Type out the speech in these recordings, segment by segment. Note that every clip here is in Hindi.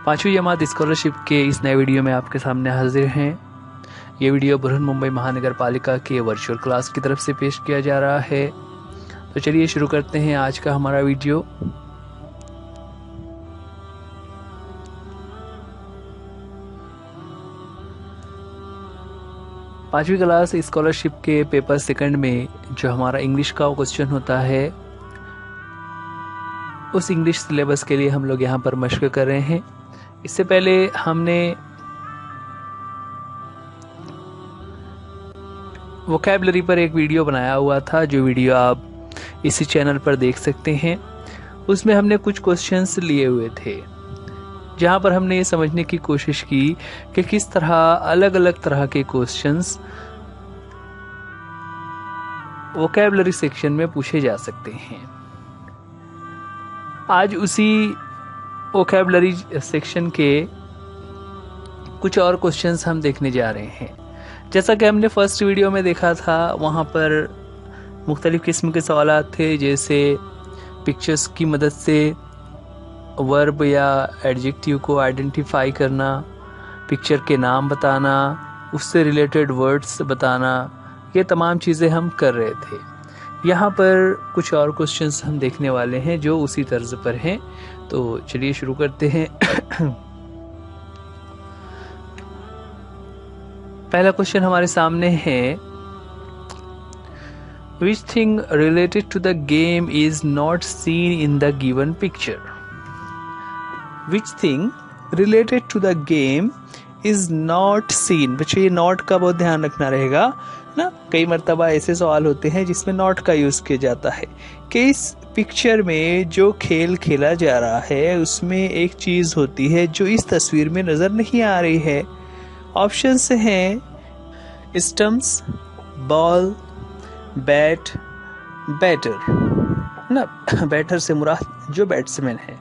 पाँचवीं जमात स्कॉलरशिप के इस नए वीडियो में आपके सामने हाजिर हैं। ये वीडियो बृहन्मुंबई महानगर पालिका के वर्चुअल क्लास की तरफ से पेश किया जा रहा है। तो चलिए शुरू करते हैं आज का हमारा वीडियो। पाँचवीं क्लास स्कॉलरशिप के पेपर सेकंड में जो हमारा इंग्लिश का क्वेश्चन होता है, उस इंग्लिश सिलेबस के लिए हम लोग यहाँ पर मशक कर रहे हैं। इससे पहले हमने वोकैबुलरी पर एक वीडियो बनाया हुआ था, जो वीडियो आप इसी चैनल पर देख सकते हैं। उसमें हमने कुछ क्वेश्चंस लिए हुए थे, जहाँ पर हमने ये समझने की कोशिश की कि किस तरह अलग अलग तरह के क्वेश्चंस वोकैबुलरी सेक्शन में पूछे जा सकते हैं। आज उसी वोकैबुलरी सेक्शन के कुछ और क्वेश्चंस हम देखने जा रहे हैं। जैसा कि हमने फर्स्ट वीडियो में देखा था, वहाँ पर मुख्तलिफ किस्म के सवालात थे, जैसे पिक्चर्स की मदद से वर्ब या एडजेक्टिव को आइडेंटिफाई करना, पिक्चर के नाम बताना, उससे रिलेटेड वर्ड्स बताना, ये तमाम चीज़ें हम कर रहे थे। यहाँ पर कुछ और क्वेश्चंस हम देखने वाले हैं जो उसी तर्ज पर हैं। तो चलिए शुरू करते हैं। पहला क्वेश्चन हमारे सामने है, Which thing related to the game is not seen in the given picture? Which thing related to the game is not seen? बच्चों ये नॉट का बहुत ध्यान रखना रहेगा ना। कई मर्तबा ऐसे सवाल होते हैं जिसमें नॉट का यूज किया जाता है कि इस पिक्चर में जो खेल खेला जा रहा है उसमें एक चीज होती है जो इस तस्वीर में नजर नहीं आ रही है। ऑप्शंस हैं स्टम्प्स, बॉल, बैट, बैटर ना। बैटर से मुराद जो बैट्समैन है।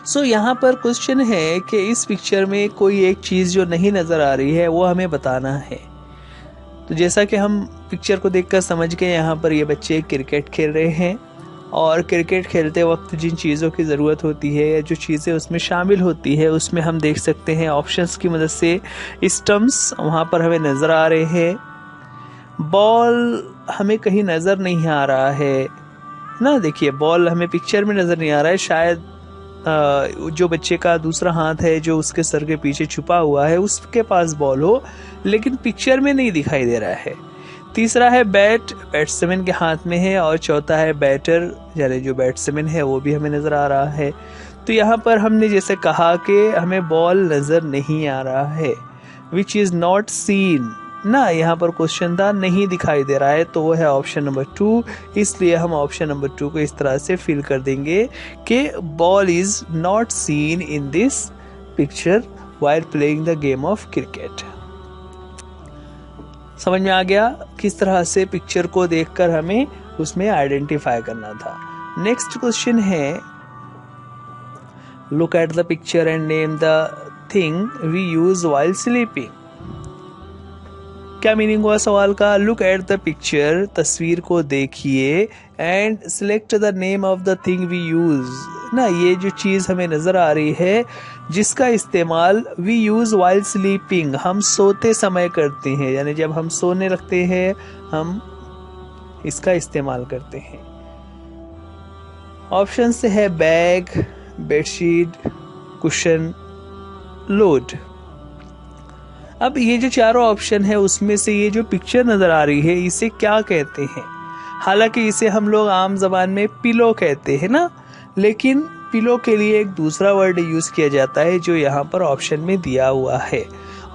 सो यहाँ पर क्वेश्चन है कि इस पिक्चर में कोई एक चीज जो नहीं नजर आ रही है वो हमें बताना है। तो जैसा कि हम पिक्चर को देखकर समझ गए, यहाँ पर ये बच्चे क्रिकेट खेल रहे हैं और क्रिकेट खेलते वक्त जिन चीज़ों की ज़रूरत होती है या जो चीज़ें उसमें शामिल होती है, उसमें हम देख सकते हैं ऑप्शंस की मदद से स्टम्प्स वहाँ पर हमें नज़र आ रहे हैं। बॉल हमें कहीं नज़र नहीं आ रहा है ना। देखिए बॉल हमें पिक्चर में नज़र नहीं आ रहा है। शायद जो बच्चे का दूसरा हाथ है जो उसके सर के पीछे छुपा हुआ है उसके पास बॉल हो, लेकिन पिक्चर में नहीं दिखाई दे रहा है। तीसरा है बैट, बैट्समैन के हाथ में है। और चौथा है बैटर, यानी जो बैट्समैन है वो भी हमें नज़र आ रहा है। तो यहाँ पर हमने जैसे कहा कि हमें बॉल नज़र नहीं आ रहा है, विच इज़ नॉट सीन ना। यहाँ पर क्वेश्चन था नहीं दिखाई दे रहा है, तो वो है ऑप्शन नंबर 2। इसलिए हम ऑप्शन नंबर 2 को इस तरह से फिल कर देंगे कि ball is not seen in this picture while playing the game of cricket. समझ में आ गया किस तरह से पिक्चर को देखकर हमें उसमें आइडेंटिफाई करना था। नेक्स्ट क्वेश्चन है, look at the picture and name the thing we use while sleeping. क्या मीनिंग हुआ सवाल का? लुक एट द पिक्चर, तस्वीर को देखिए, and select the name of the thing we use ना। ये जो चीज हमें नजर आ रही है जिसका इस्तेमाल वी यूज व्हाइल स्लीपिंग, हम सोते समय करते हैं, यानी जब हम सोने लगते हैं हम इसका इस्तेमाल करते हैं। ऑप्शन से है बैग, बेडशीट, कुशन, लोड। अब ये जो चारों ऑप्शन है उसमें से ये जो पिक्चर नजर आ रही है इसे क्या कहते हैं? हालांकि इसे हम लोग आम जबान में पिलो कहते हैं ना, लेकिन पिलो के लिए एक दूसरा वर्ड यूज किया जाता है जो यहाँ पर ऑप्शन में दिया हुआ है।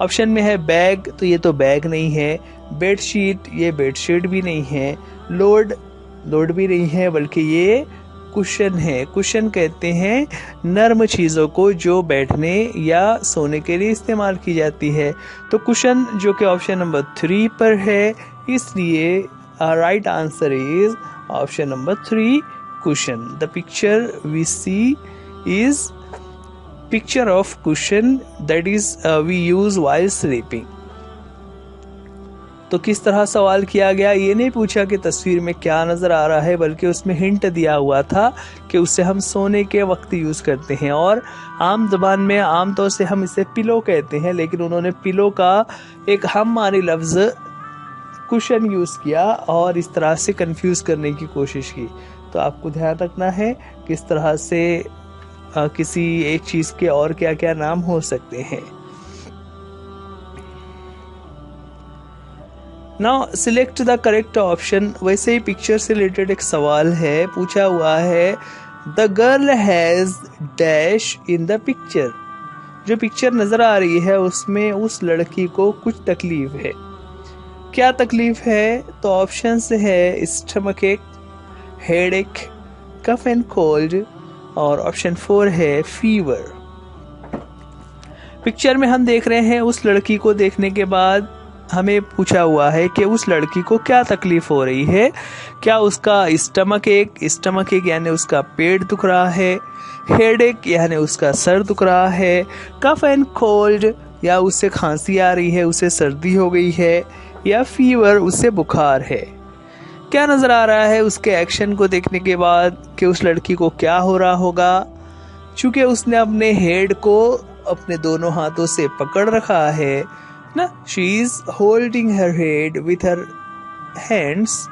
ऑप्शन में है बैग, तो ये तो बैग नहीं है। बेडशीट, ये बेडशीट भी नहीं है। लोड भी नहीं है, बल्कि ये कुशन है। कुशन कहते हैं नर्म चीज़ों को जो बैठने या सोने के लिए इस्तेमाल की जाती है। तो कुशन जो कि ऑप्शन नंबर 3 पर है, इसलिए right answer is option number 3, cushion. The picture we see is picture of cushion that is we use while sleeping. तो किस तरह सवाल किया गया, ये नहीं पूछा कि तस्वीर में क्या नज़र आ रहा है, बल्कि उसमें हिंट दिया हुआ था कि उसे हम सोने के वक्त यूज़ करते हैं और आम ज़बान में आम तौर से हम इसे पिलो कहते हैं, लेकिन उन्होंने पिलो का एक हम मानी लफ्ज़ कुशन यूज़ किया और इस तरह से कंफ्यूज करने की कोशिश की। तो आपको ध्यान रखना है किस तरह से किसी एक चीज़ के और क्या क्या नाम हो सकते हैं। Now select the correct option. वैसे ही पिक्चर से रिलेटेड एक सवाल है, पूछा हुआ है the girl has dash in the picture. जो पिक्चर नज़र आ रही है उसमें उस लड़की को कुछ तकलीफ है। क्या तकलीफ है? तो ऑप्शंस है स्टमक एक, हेड एक, कफ एंड कोल्ड और ऑप्शन 4 है फीवर। पिक्चर में हम देख रहे हैं उस लड़की को देखने के बाद हमें पूछा हुआ है कि उस लड़की को क्या तकलीफ हो रही है। क्या उसका स्टमक एक यानी उसका पेट दुख रहा है, हेडेक यानी उसका सर दुख रहा है, कफ एंड कोल्ड या उससे खांसी आ रही है, उसे सर्दी हो गई है, या फीवर उसे बुखार है। क्या नज़र आ रहा है उसके एक्शन को देखने के बाद कि उस लड़की को क्या हो रहा होगा? चूँकि उसने अपने हेड को अपने दोनों हाथों से पकड़ रखा है ना, she is holding her head with her hands,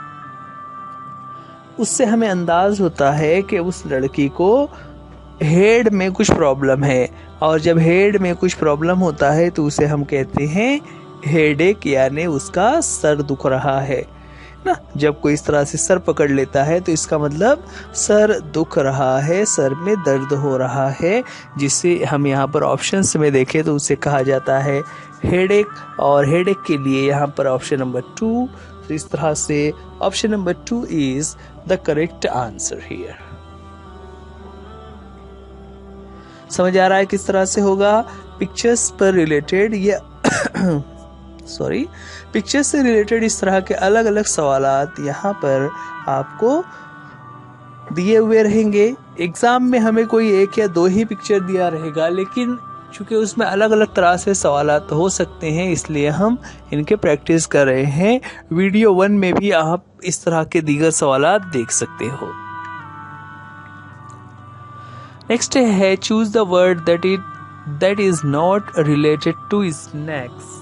उससे हमें अंदाज होता है कि उस लड़की को हेड में कुछ प्रॉब्लम है, और जब हेड में कुछ प्रॉब्लम होता है तो उसे हम कहते हैं हेडेक यानी उसका सर दुख रहा है ना। जब कोई इस तरह से सर पकड़ लेता है तो इसका मतलब सर दुख रहा है, सर में दर्द हो रहा है, जिसे हम यहाँ पर ऑप्शंस में देखें तो उसे कहा जाता है हेडेक, और हेडेक के लिए यहाँ पर ऑप्शन नंबर 2। तो इस तरह से option number 2 is the correct answer here. समझ आ रहा है किस तरह से होगा? पिक्चर्स पर रिलेटेड ये पिक्चर्स से रिलेटेड इस तरह के अलग अलग सवालात यहाँ पर आपको दिए हुए रहेंगे। एग्जाम में हमें कोई एक या दो ही पिक्चर दिया रहेगा, लेकिन चूंकि उसमें अलग अलग तरह से सवालात हो सकते हैं, इसलिए हम इनके प्रैक्टिस कर रहे हैं। वीडियो 1 में भी आप इस तरह के दीगर सवालात देख सकते हो। नेक्स्ट है choose the word that is not related to snacks.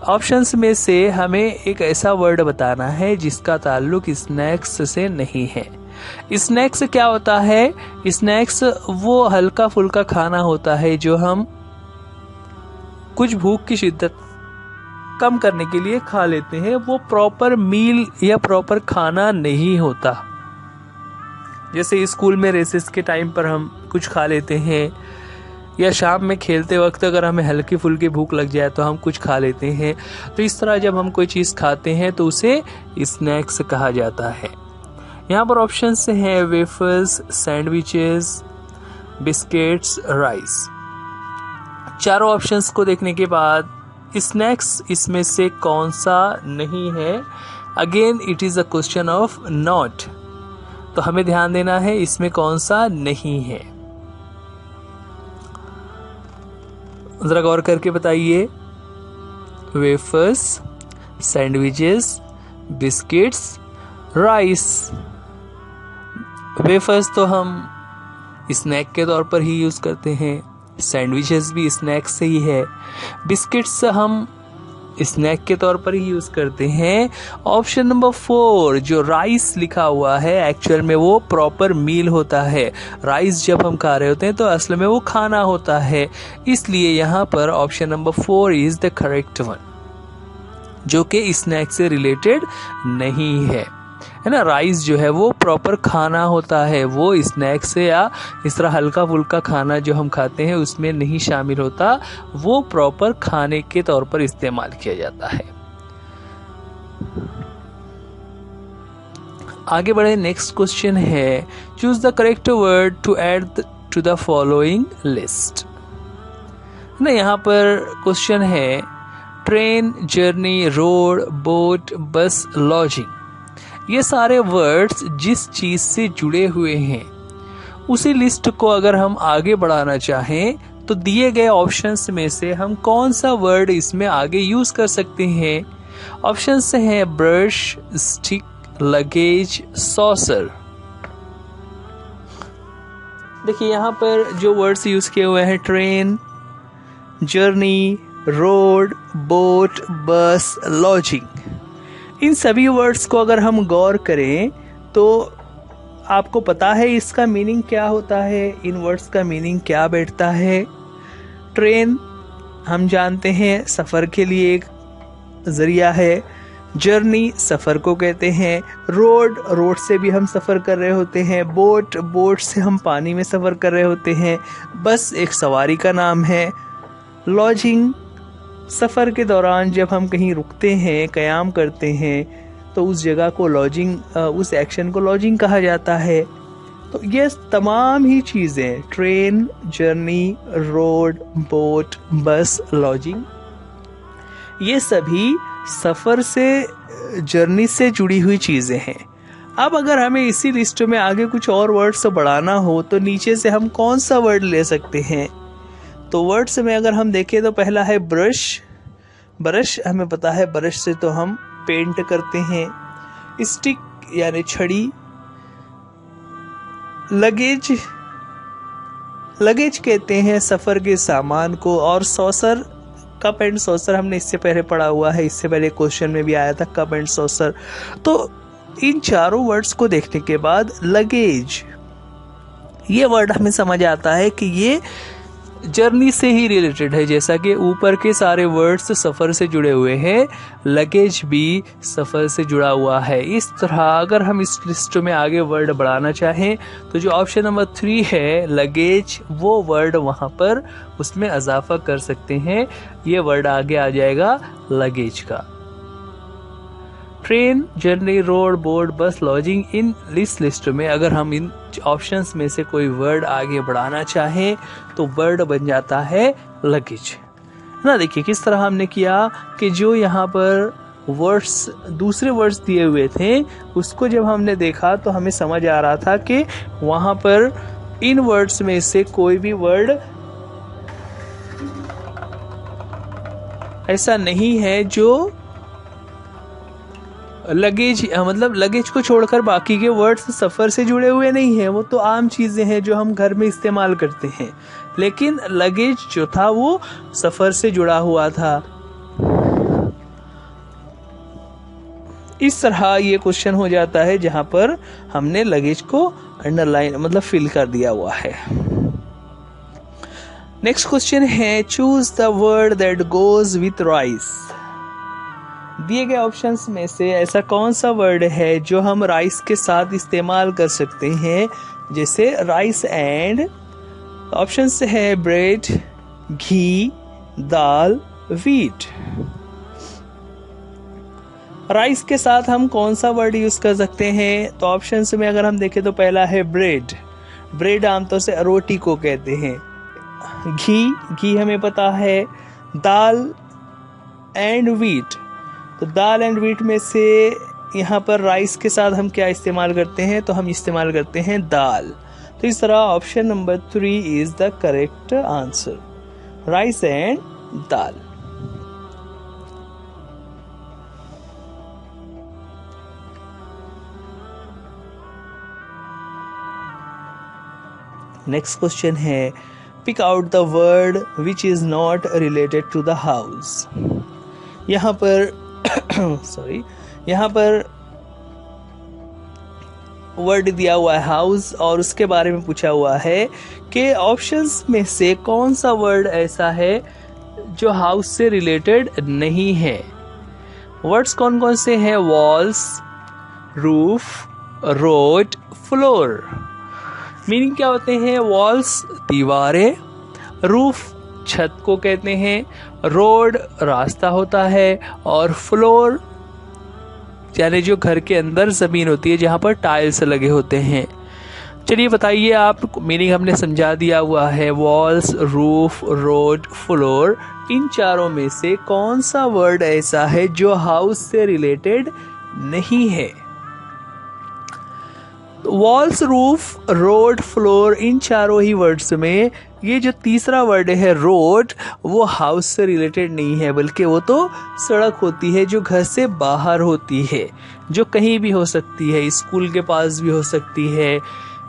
Options में से हमें एक ऐसा वर्ड बताना है जिसका ताल्लुक स्नैक्स से नहीं है। स्नैक्स क्या होता है? स्नैक्स वो हल्का फुल्का खाना होता है जो हम कुछ भूख की शिद्दत कम करने के लिए खा लेते हैं। वो प्रॉपर मील या प्रॉपर खाना नहीं होता। जैसे स्कूल में रेसेस के टाइम पर हम कुछ खा लेते हैं, या शाम में खेलते वक्त अगर हमें हल्की फुल्की भूख लग जाए तो हम कुछ खा लेते हैं। तो इस तरह जब हम कोई चीज़ खाते हैं तो उसे स्नैक्स कहा जाता है। यहाँ पर ऑप्शंस हैं वेफर्स, सैंडविचेस, बिस्किट्स, राइस। चारों ऑप्शंस को देखने के बाद स्नैक्स इसमें से कौन सा नहीं है? Again it is a question of not, तो हमें ध्यान देना है इसमें कौन सा नहीं है। जरा गौर करके बताइए। Wafers, sandwiches, biscuits, rice. Wafers तो हम स्नैक के तौर पर ही यूज़ करते हैं, सैंडविचेस भी स्नैक्स से ही है, बिस्किट्स हम स्नैक के तौर पर ही यूज़ करते हैं। ऑप्शन नंबर 4 जो राइस लिखा हुआ है, एक्चुअल में वो प्रॉपर मील होता है। राइस जब हम खा रहे होते हैं तो असल में वो खाना होता है, इसलिए यहाँ पर option number 4 is the correct one, जो कि स्नैक से रिलेटेड नहीं है ना। राइस जो है वो प्रॉपर खाना होता है, वो स्नैक से या इस तरह हल्का फुल्का खाना जो हम खाते हैं उसमें नहीं शामिल होता, वो प्रॉपर खाने के तौर पर इस्तेमाल किया जाता है। आगे बढ़े, नेक्स्ट क्वेश्चन है choose the correct word to add to the following list ना। यहाँ पर क्वेश्चन है train, journey, road, boat, bus, lodging. ये सारे वर्ड्स जिस चीज से जुड़े हुए हैं उसी लिस्ट को अगर हम आगे बढ़ाना चाहें तो दिए गए ऑप्शंस में से हम कौन सा वर्ड इसमें आगे यूज कर सकते हैं? ऑप्शंस हैं ब्रश, स्टिक, लगेज, सॉसर। देखिए यहाँ पर जो वर्ड्स यूज किए हुए हैं train, journey, road, boat, bus, lodging. इन सभी वर्ड्स को अगर हम गौर करें तो आपको पता है इसका मीनिंग क्या होता है, इन वर्ड्स का मीनिंग क्या बैठता है। ट्रेन हम जानते हैं सफ़र के लिए एक जरिया है, जर्नी सफ़र को कहते हैं, रोड से भी हम सफ़र कर रहे होते हैं, बोट से हम पानी में सफ़र कर रहे होते हैं, बस एक सवारी का नाम है, लॉजिंग सफ़र के दौरान जब हम कहीं रुकते हैं, क़याम करते हैं तो उस जगह को लॉजिंग, उस एक्शन को लॉजिंग कहा जाता है। तो ये तमाम ही चीज़ें train, journey, road, boat, bus, lodging, ये सभी सफ़र से, जर्नी से जुड़ी हुई चीज़ें हैं। अब अगर हमें इसी लिस्ट में आगे कुछ और वर्ड्स बढ़ाना हो तो नीचे से हम कौन सा वर्ड ले सकते हैं? तो वर्ड्स में अगर हम देखें तो पहला है ब्रश हमें पता है ब्रश से तो हम पेंट करते हैं। स्टिक यानी छड़ी, लगेज कहते हैं सफ़र के सामान को, और सॉसर, कप एंड सॉसर हमने इससे पहले पढ़ा हुआ है, इससे पहले क्वेश्चन में भी आया था कप एंड सॉसर। तो इन चारों वर्ड्स को देखने के बाद लगेज, ये वर्ड हमें समझ आता है कि ये जर्नी से ही रिलेटेड है। जैसा कि ऊपर के सारे वर्ड्स सफ़र से जुड़े हुए हैं, लगेज भी सफ़र से जुड़ा हुआ है। इस तरह अगर हम इस लिस्ट में आगे वर्ड बढ़ाना चाहें तो जो ऑप्शन नंबर 3 है लगेज, वो वर्ड वहाँ पर उसमें इजाफा कर सकते हैं। ये वर्ड आगे आ जाएगा लगेज का। Train, journey, road, boat, bus, lodging, in list में अगर हम इन ऑप्शंस में से कोई वर्ड आगे बढ़ाना चाहें तो वर्ड बन जाता है लगेज ना। देखिए किस तरह हमने किया कि जो यहाँ पर वर्ड्स, दूसरे वर्ड्स दिए हुए थे, उसको जब हमने देखा तो हमें समझ आ रहा था कि वहाँ पर इन वर्ड्स में से कोई भी वर्ड ऐसा नहीं है जो लगेज, मतलब लगेज को छोड़कर बाकी के वर्ड्स सफ़र से जुड़े हुए नहीं हैं। वो तो आम चीज़ें हैं जो हम घर में इस्तेमाल करते हैं, लेकिन लगेज जो था वो सफ़र से जुड़ा हुआ था। इस तरह ये क्वेश्चन हो जाता है जहां पर हमने लगेज को अंडरलाइन, मतलब फिल कर दिया हुआ है। नेक्स्ट क्वेश्चन है choose the word that goes with rice. दिए गए ऑप्शंस में से ऐसा कौन सा वर्ड है जो हम राइस के साथ इस्तेमाल कर सकते हैं? जैसे राइस एंड, ऑप्शंस है ब्रेड, घी, दाल, व्हीट। राइस के साथ हम कौन सा वर्ड यूज कर सकते हैं? तो ऑप्शंस में अगर हम देखें तो पहला है ब्रेड आमतौर से रोटी को कहते हैं। घी हमें पता है। दाल एंड व्हीट, तो दाल एंड व्हीट में से यहाँ पर राइस के साथ हम क्या इस्तेमाल करते हैं? तो हम इस्तेमाल करते हैं दाल। तो इस तरह option number 3 is the correct answer, rice and dal. Next question है pick out the word which is not related to the house. यहाँ पर यहाँ पर वर्ड दिया हुआ है हाउस और उसके बारे में पूछा हुआ है कि ऑप्शंस में से कौन सा वर्ड ऐसा है जो हाउस से रिलेटेड नहीं है। वर्ड्स कौन कौन से हैं? Walls, roof, road, floor. Meaning क्या होते हैं? वॉल्स दीवारें, रूफ छत को कहते हैं, रोड रास्ता होता है, और फ्लोर यानी जो घर के अंदर जमीन होती है जहां पर टाइल्स लगे होते हैं। चलिए बताइए आप, मीनिंग हमने समझा दिया हुआ है। वॉल्स, रूफ, रोड, फ्लोर, इन चारों में से कौन सा वर्ड ऐसा है जो हाउस से रिलेटेड नहीं है? वॉल्स, रूफ, रोड, फ्लोर, इन चारों ही वर्ड्स में ये जो तीसरा वर्ड है रोड, वो हाउस से रिलेटेड नहीं है, बल्कि वो तो सड़क होती है जो घर से बाहर होती है, जो कहीं भी हो सकती है, स्कूल के पास भी हो सकती है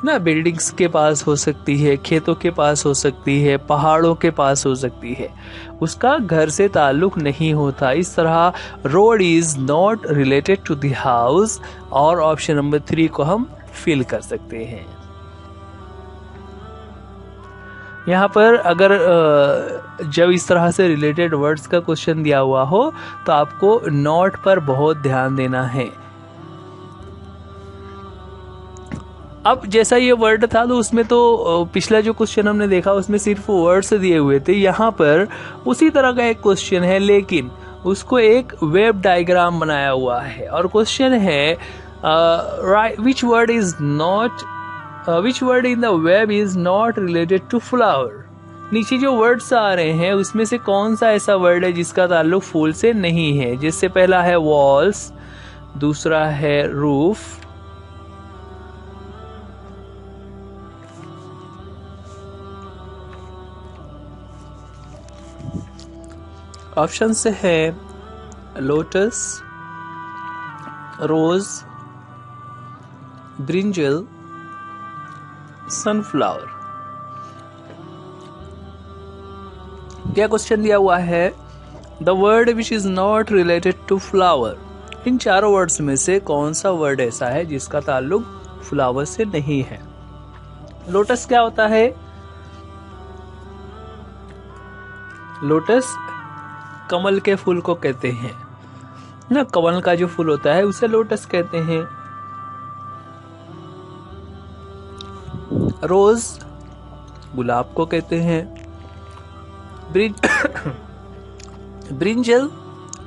ना, बिल्डिंग्स के पास हो सकती है, खेतों के पास हो सकती है, पहाड़ों के पास हो सकती है, उसका घर से ताल्लुक नहीं होता। इस तरह road is not related to the house, और ऑप्शन नंबर 3 को हम फिल कर सकते हैं। यहाँ पर अगर जब इस तरह से रिलेटेड वर्ड्स का क्वेश्चन दिया हुआ हो तो आपको नॉट पर बहुत ध्यान देना है। अब जैसा ये वर्ड था तो उसमें तो पिछला जो क्वेश्चन हमने देखा उसमें सिर्फ वर्ड्स दिए हुए थे, यहाँ पर उसी तरह का एक क्वेश्चन है, लेकिन उसको एक वेब डायग्राम बनाया हुआ है, और क्वेश्चन है which word is not which word in the web is not related to flower। नीचे जो वर्ड्स आ रहे हैं उसमें से कौन सा ऐसा वर्ड है जिसका ताल्लुक फूल से नहीं है। जिससे पहला है वॉल्स, दूसरा है रूफ, ऑप्शन से है लोटस, रोज, ब्रिंजल, सनफ्लावर। क्या क्वेश्चन दिया हुआ है, the word which is not related to flower. इन चारों वर्ड्स में से कौन सा वर्ड ऐसा है जिसका ताल्लुक फ्लावर से नहीं है। लोटस क्या होता है, लोटस कमल के फूल को कहते हैं ना, कमल का जो फूल होता है उसे लोटस कहते हैं। रोज गुलाब को कहते हैं, ब्रिंजल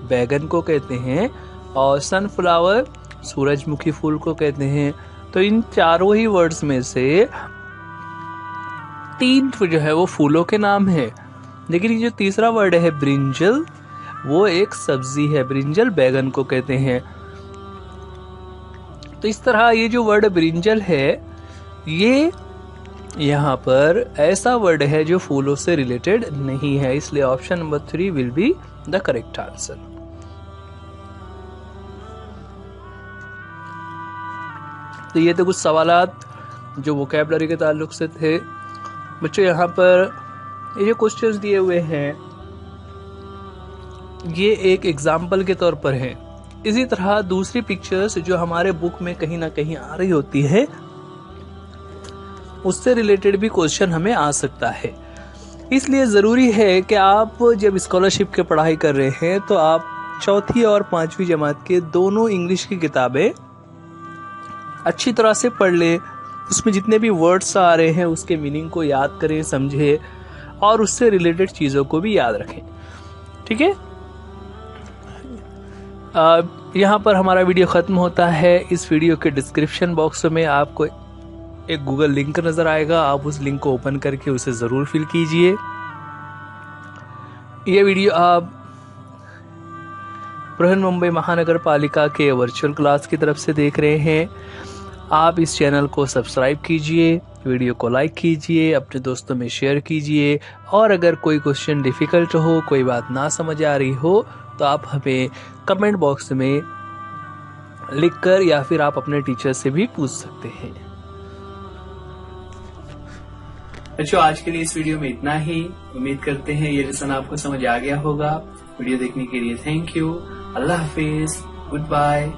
बैगन को कहते हैं, और सनफ्लावर सूरजमुखी फूल को कहते हैं। तो इन चारों ही वर्ड्स में से 3 जो है वो फूलों के नाम है, लेकिन ये जो तीसरा वर्ड है ब्रिंजल, वो एक सब्जी है, ब्रिंजल बैगन को कहते हैं। तो इस तरह ये जो वर्ड ब्रिंजल है, ये यहाँ पर ऐसा वर्ड है जो फूलों से रिलेटेड नहीं है, इसलिए option number 3 will be the correct answer. तो ये तो कुछ सवालात जो वोकैबुलरी के ताल्लुक से थे। बच्चों यहाँ पर ये जो क्वेश्चंस दिए हुए हैं ये एक एग्जाम्पल के तौर पर है। इसी तरह दूसरी पिक्चर्स जो हमारे बुक में कहीं ना कहीं आ रही होती है उससे रिलेटेड भी क्वेश्चन हमें आ सकता है। इसलिए ज़रूरी है कि आप जब स्कॉलरशिप की पढ़ाई कर रहे हैं तो आप 4th और 5वीं जमात के दोनों इंग्लिश की किताबें अच्छी तरह से पढ़ लें। उसमें जितने भी वर्ड्स आ रहे हैं उसके मीनिंग को याद करें, समझें और उससे रिलेटेड चीज़ों को भी याद रखें। ठीक है, यहाँ पर हमारा वीडियो ख़त्म होता है। इस वीडियो के डिस्क्रिप्शन बॉक्स में आपको एक गूगल लिंक नज़र आएगा, आप उस लिंक को ओपन करके उसे ज़रूर फिल कीजिए। ये वीडियो आप बृहन्मुंबई महानगर पालिका के वर्चुअल क्लास की तरफ से देख रहे हैं। आप इस चैनल को सब्सक्राइब कीजिए, वीडियो को लाइक कीजिए, अपने दोस्तों में शेयर कीजिए, और अगर कोई क्वेश्चन डिफ़िकल्ट हो, कोई बात ना समझ आ रही हो तो आप हमें कमेंट बॉक्स में लिखकर या फिर आप अपने टीचर से भी पूछ सकते हैं। बच्चों, आज के लिए इस वीडियो में इतना ही। उम्मीद करते हैं ये लेसन आपको समझ आ गया होगा। वीडियो देखने के लिए थैंक यू। अल्लाह हाफिज, गुड बाय।